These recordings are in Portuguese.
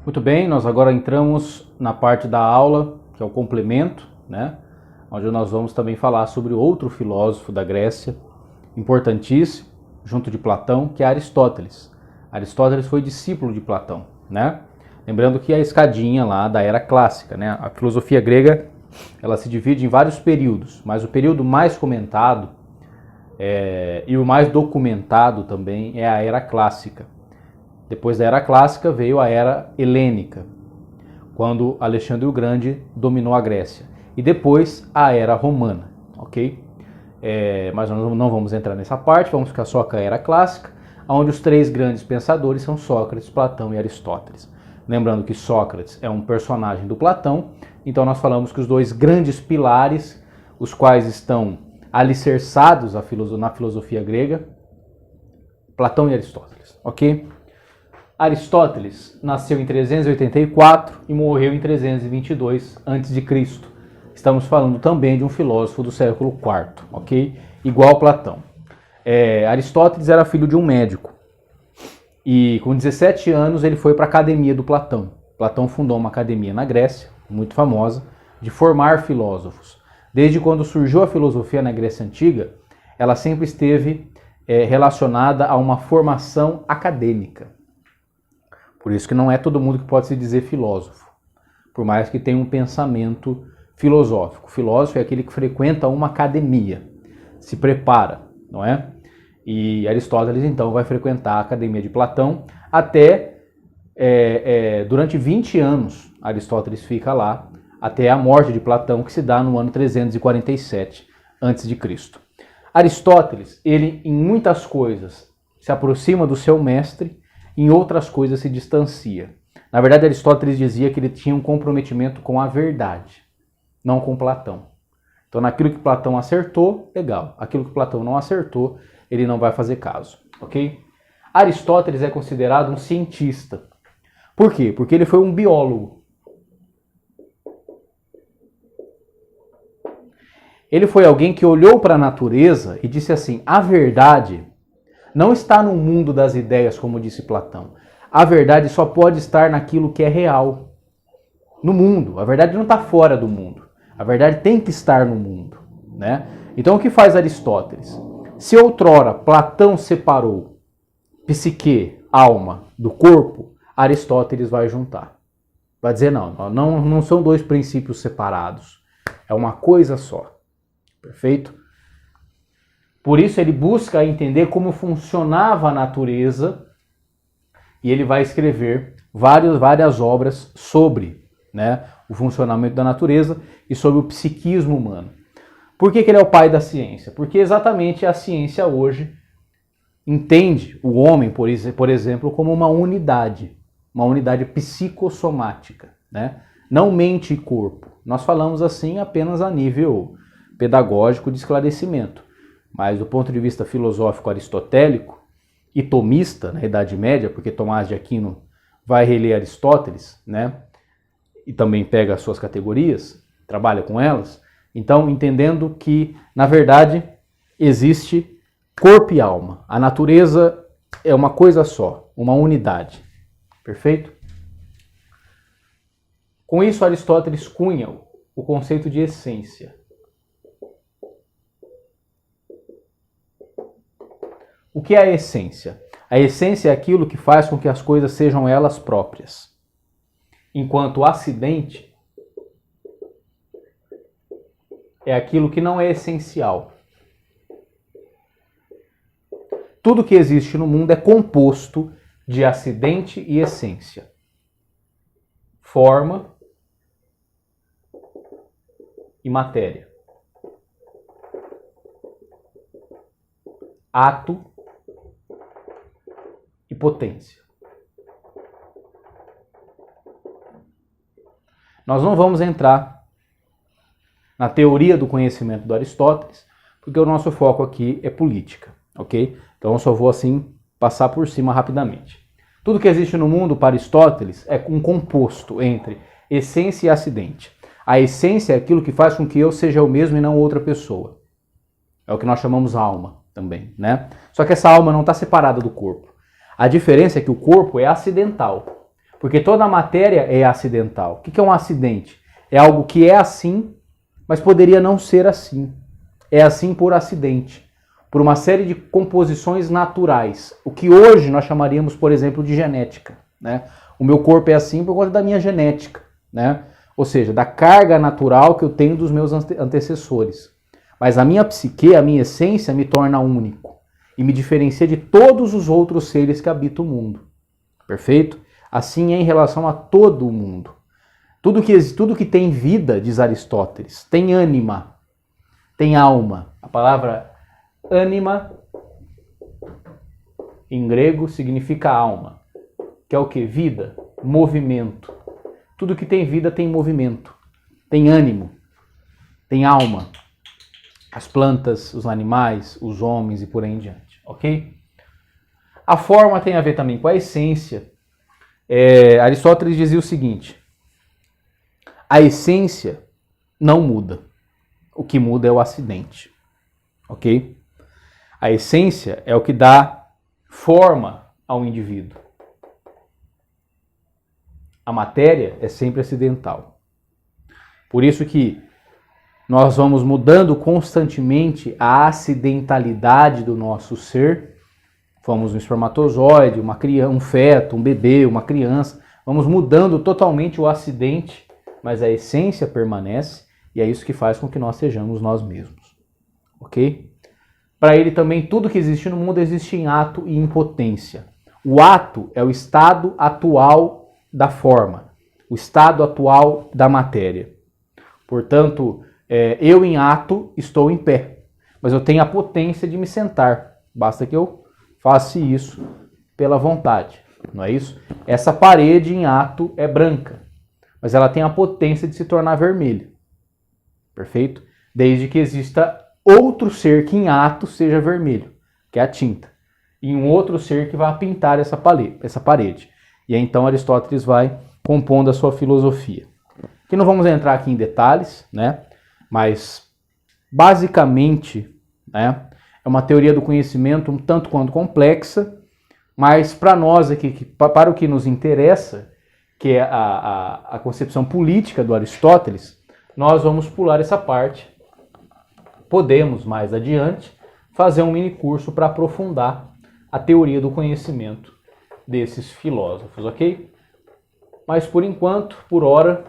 Muito bem, nós agora entramos na parte da aula, que é o complemento, né? Onde nós vamos também falar sobre outro filósofo da Grécia, importantíssimo, junto de Platão, que é Aristóteles. Aristóteles foi discípulo de Platão, né? Lembrando que a escadinha lá da era clássica, né? A filosofia grega, ela se divide em vários períodos, mas o período mais comentado e o mais documentado também é a era clássica. Depois da era clássica veio a era helênica, quando Alexandre o Grande dominou a Grécia. E depois a era romana, ok? Mas nós não vamos entrar nessa parte, vamos ficar só com a era clássica, onde os três grandes pensadores são Sócrates, Platão e Aristóteles. Lembrando que Sócrates é um personagem do Platão, então nós falamos que os dois grandes pilares, os quais estão alicerçados na filosofia grega, Platão e Aristóteles, ok? Aristóteles nasceu em 384 e morreu em 322 a.C. Estamos falando também de um filósofo do século IV, ok? Igual Platão. Aristóteles era filho de um médico e com 17 anos ele foi para a academia do Platão. Platão fundou uma academia na Grécia, muito famosa, de formar filósofos. Desde quando surgiu a filosofia na Grécia Antiga, ela sempre esteve relacionada a uma formação acadêmica. Por isso que não é todo mundo que pode se dizer filósofo, por mais que tenha um pensamento filosófico. Filósofo é aquele que frequenta uma academia, se prepara, não é? E Aristóteles, então, vai frequentar a academia de Platão até, durante 20 anos, Aristóteles fica lá, até a morte de Platão, que se dá no ano 347 a.C. Aristóteles, ele, em muitas coisas, se aproxima do seu mestre, em outras coisas se distancia. Na verdade, Aristóteles dizia que ele tinha um comprometimento com a verdade, não com Platão. Então, naquilo que Platão acertou, legal. Aquilo que Platão não acertou, ele não vai fazer caso, ok? Aristóteles é considerado um cientista. Por quê? Porque ele foi um biólogo. Ele foi alguém que olhou para a natureza e disse assim, a verdade não está no mundo das ideias, como disse Platão. A verdade só pode estar naquilo que é real. No mundo. A verdade não está fora do mundo. A verdade tem que estar no mundo, né? Então o que faz Aristóteles? Se outrora Platão separou psique, alma, do corpo, Aristóteles vai juntar. Vai dizer, não são dois princípios separados. É uma coisa só. Perfeito? Por isso ele busca entender como funcionava a natureza e ele vai escrever várias obras sobre, né, o funcionamento da natureza e sobre o psiquismo humano. Por que ele é o pai da ciência? Porque exatamente a ciência hoje entende o homem, por exemplo, como uma unidade psicossomática, né? Não mente e corpo. Nós falamos assim apenas a nível pedagógico de esclarecimento. Mas do ponto de vista filosófico aristotélico e tomista, na Idade Média, porque Tomás de Aquino vai reler Aristóteles, né? E também pega as suas categorias, trabalha com elas. Então, entendendo que, na verdade, existe corpo e alma. A natureza é uma coisa só, uma unidade. Perfeito? Com isso, Aristóteles cunha o conceito de essência. O que é a essência? A essência é aquilo que faz com que as coisas sejam elas próprias. Enquanto o acidente é aquilo que não é essencial. Tudo que existe no mundo é composto de acidente e essência. Forma e matéria. Ato e potência. Nós não vamos entrar na teoria do conhecimento do Aristóteles, porque o nosso foco aqui é política, ok? Então eu só vou assim passar por cima rapidamente. Tudo que existe no mundo para Aristóteles é um composto entre essência e acidente. A essência é aquilo que faz com que eu seja eu mesmo e não outra pessoa. É o que nós chamamos alma também, né? Só que essa alma não está separada do corpo. A diferença é que o corpo é acidental. Porque toda a matéria é acidental. O que é um acidente? É algo que é assim, mas poderia não ser assim. É assim por acidente, por uma série de composições naturais. O que hoje nós chamaríamos, por exemplo, de genética, né? O meu corpo é assim por conta da minha genética, né? Ou seja, da carga natural que eu tenho dos meus antecessores. Mas a minha psique, a minha essência, me torna único e me diferencia de todos os outros seres que habitam o mundo. Perfeito? Assim é em relação a todo o mundo. Tudo que tem vida, diz Aristóteles, tem ânima, tem alma. A palavra ânima, em grego, significa alma. Que é o que? Vida, movimento. Tudo que tem vida tem movimento, tem ânimo, tem alma. As plantas, os animais, os homens e por aí em diante, ok? A forma tem a ver também com a essência. Aristóteles dizia o seguinte: a essência não muda. O que muda é o acidente, ok? A essência é o que dá forma ao indivíduo. A matéria é sempre acidental. Por isso que nós vamos mudando constantemente a acidentalidade do nosso ser. Fomos um espermatozoide, uma criança, um feto, um bebê, uma criança. Vamos mudando totalmente o acidente, mas a essência permanece e é isso que faz com que nós sejamos nós mesmos. Ok? Para ele também, tudo que existe no mundo existe em ato e em potência. O ato é o estado atual da forma, o estado atual da matéria. Portanto, eu em ato estou em pé, mas eu tenho a potência de me sentar. Basta que eu faça isso pela vontade, não é isso? Essa parede em ato é branca, mas ela tem a potência de se tornar vermelha. Perfeito? Desde que exista outro ser que em ato seja vermelho, que é a tinta, e um outro ser que vai pintar essa parede. E aí então Aristóteles vai compondo a sua filosofia. Que não vamos entrar aqui em detalhes, né? Mas basicamente, né, é uma teoria do conhecimento um tanto quanto complexa, mas para nós aqui, para o que nos interessa, que é a concepção política do Aristóteles, nós vamos pular essa parte. Podemos, mais adiante, fazer um mini curso para aprofundar a teoria do conhecimento desses filósofos, ok? Mas por enquanto, por hora,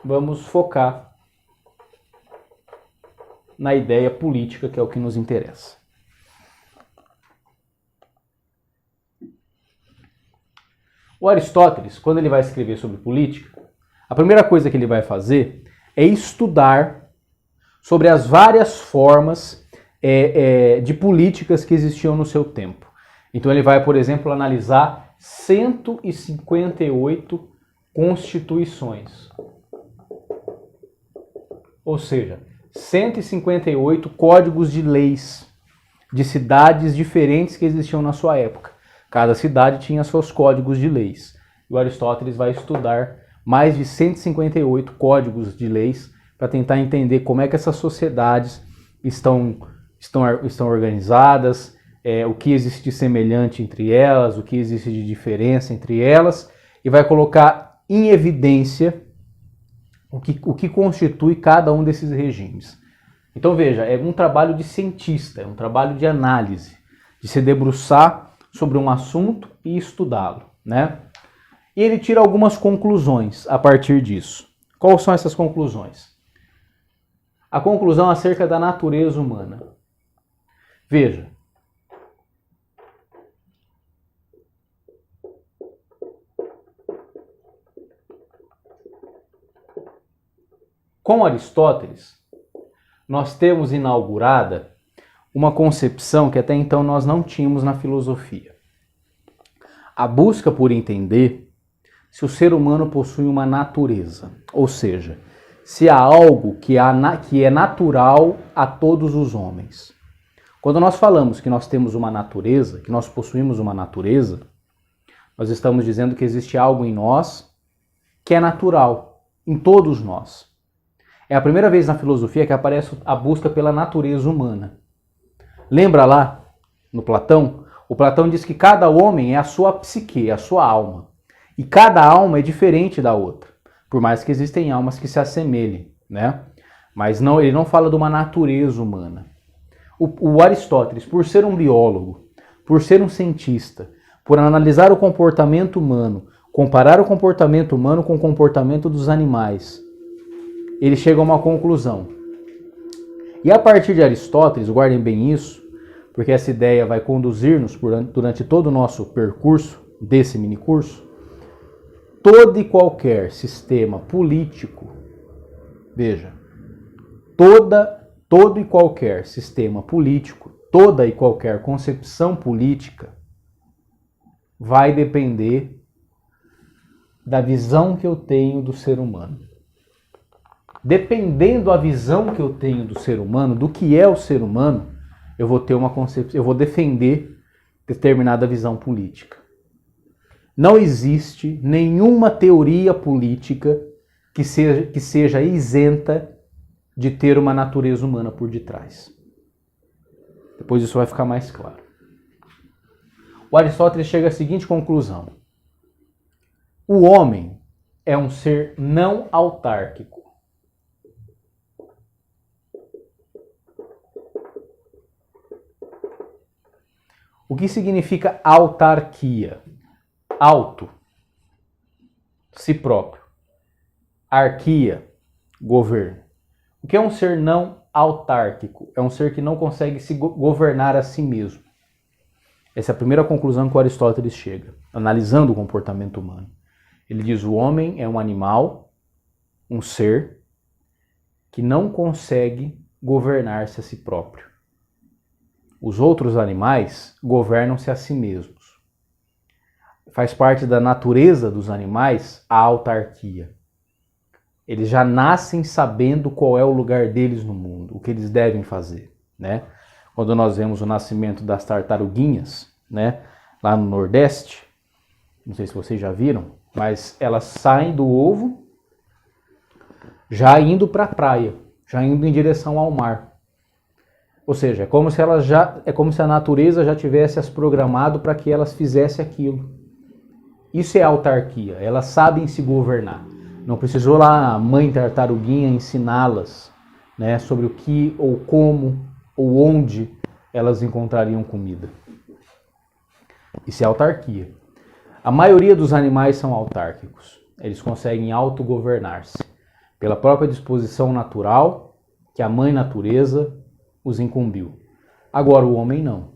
vamos focar na ideia política, que é o que nos interessa. O Aristóteles, quando ele vai escrever sobre política, a primeira coisa que ele vai fazer é estudar sobre as várias formas de políticas que existiam no seu tempo. Então ele vai, por exemplo, analisar 158 constituições. Ou seja, 158 códigos de leis de cidades diferentes que existiam na sua época. Cada cidade tinha seus códigos de leis. E o Aristóteles vai estudar mais de 158 códigos de leis para tentar entender como é que essas sociedades estão organizadas, o que existe de semelhante entre elas, o que existe de diferença entre elas, e vai colocar em evidência o que constitui cada um desses regimes. Então veja, é um trabalho de cientista, é um trabalho de análise, de se debruçar sobre um assunto e estudá-lo, né? E ele tira algumas conclusões a partir disso. Quais são essas conclusões? A conclusão acerca da natureza humana. Veja, com Aristóteles, nós temos inaugurada uma concepção que até então nós não tínhamos na filosofia. A busca por entender se o ser humano possui uma natureza, ou seja, se há algo que é natural a todos os homens. Quando nós falamos que nós temos uma natureza, que nós possuímos uma natureza, nós estamos dizendo que existe algo em nós que é natural, em todos nós. É a primeira vez na filosofia que aparece a busca pela natureza humana. Lembra lá, no Platão? O Platão diz que cada homem é a sua psique, é a sua alma. E cada alma é diferente da outra, por mais que existem almas que se assemelhem, né? Mas não, ele não fala de uma natureza humana. O Aristóteles, por ser um biólogo, por ser um cientista, por analisar o comportamento humano, comparar o comportamento humano com o comportamento dos animais, ele chega a uma conclusão. E a partir de Aristóteles, guardem bem isso, porque essa ideia vai conduzir-nos durante todo o nosso percurso desse minicurso, todo e qualquer sistema político, veja, todo e qualquer sistema político, toda e qualquer concepção política vai depender da visão que eu tenho do ser humano. Dependendo da visão que eu tenho do ser humano, do que é o ser humano, eu vou ter uma concepção, eu vou defender determinada visão política. Não existe nenhuma teoria política que seja isenta de ter uma natureza humana por detrás. Depois isso vai ficar mais claro. O Aristóteles chega à seguinte conclusão: o homem é um ser não autárquico. O que significa autarquia? Auto, si próprio. Arquia, governo. O que é um ser não autárquico? É um ser que não consegue se governar a si mesmo. Essa é a primeira conclusão que o Aristóteles chega, analisando o comportamento humano. Ele diz: o homem é um animal, um ser que não consegue governar-se a si próprio. Os outros animais governam-se a si mesmos. Faz parte da natureza dos animais a autarquia. Eles já nascem sabendo qual é o lugar deles no mundo, o que eles devem fazer, né? Quando nós vemos o nascimento das tartaruguinhas, né, lá no Nordeste, não sei se vocês já viram, mas elas saem do ovo já indo para a praia, já indo em direção ao mar. Ou seja, é como se a natureza já tivesse as programado para que elas fizessem aquilo. Isso é autarquia, elas sabem se governar. Não precisou lá a mãe tartaruguinha ensiná-las, né, sobre o que ou como ou onde elas encontrariam comida. Isso é autarquia. A maioria dos animais são autárquicos. Eles conseguem autogovernar-se pela própria disposição natural que a mãe natureza os incumbiu. Agora o homem não.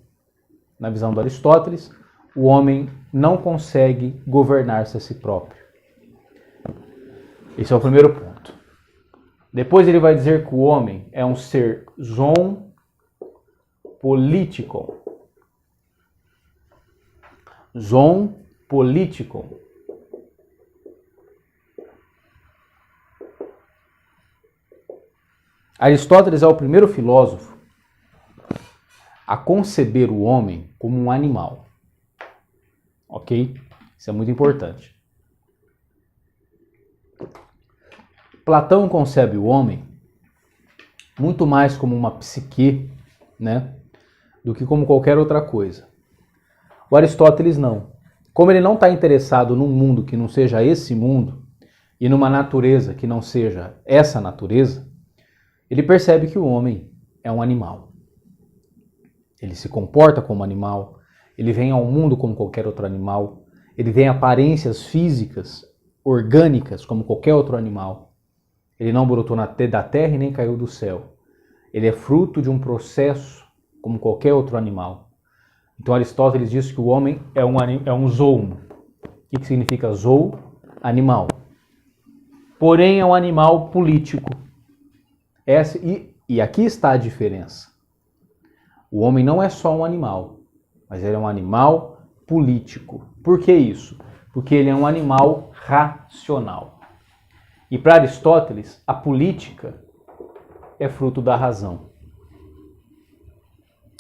Na visão do Aristóteles, o homem não consegue governar-se a si próprio. Esse é o primeiro ponto. Depois ele vai dizer que o homem é um ser zoon politikon. Zoon politikon. Aristóteles é o primeiro filósofo a conceber o homem como um animal. Ok? Isso é muito importante. Platão concebe o homem muito mais como uma psique, né, do que como qualquer outra coisa. O Aristóteles não. Como ele não está interessado num mundo que não seja esse mundo e numa natureza que não seja essa natureza, ele percebe que o homem é um animal. Ele se comporta como animal, ele vem ao mundo como qualquer outro animal, ele tem aparências físicas, orgânicas, como qualquer outro animal. Ele não brotou da terra e nem caiu do céu. Ele é fruto de um processo como qualquer outro animal. Então Aristóteles diz que o homem é um zoomo. O que significa zoo? Animal. Porém é um animal político. E aqui está a diferença. O homem não é só um animal, mas ele é um animal político. Por que isso? Porque ele é um animal racional. E para Aristóteles, a política é fruto da razão.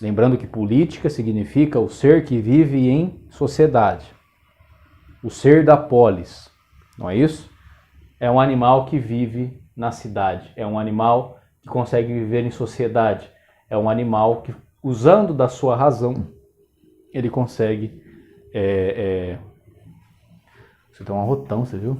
Lembrando que política significa o ser que vive em sociedade. O ser da polis, não é isso? É um animal que vive na cidade. É um animal que consegue viver em sociedade. É um animal que, usando da sua razão, ele consegue Isso tem um arrotão, você viu?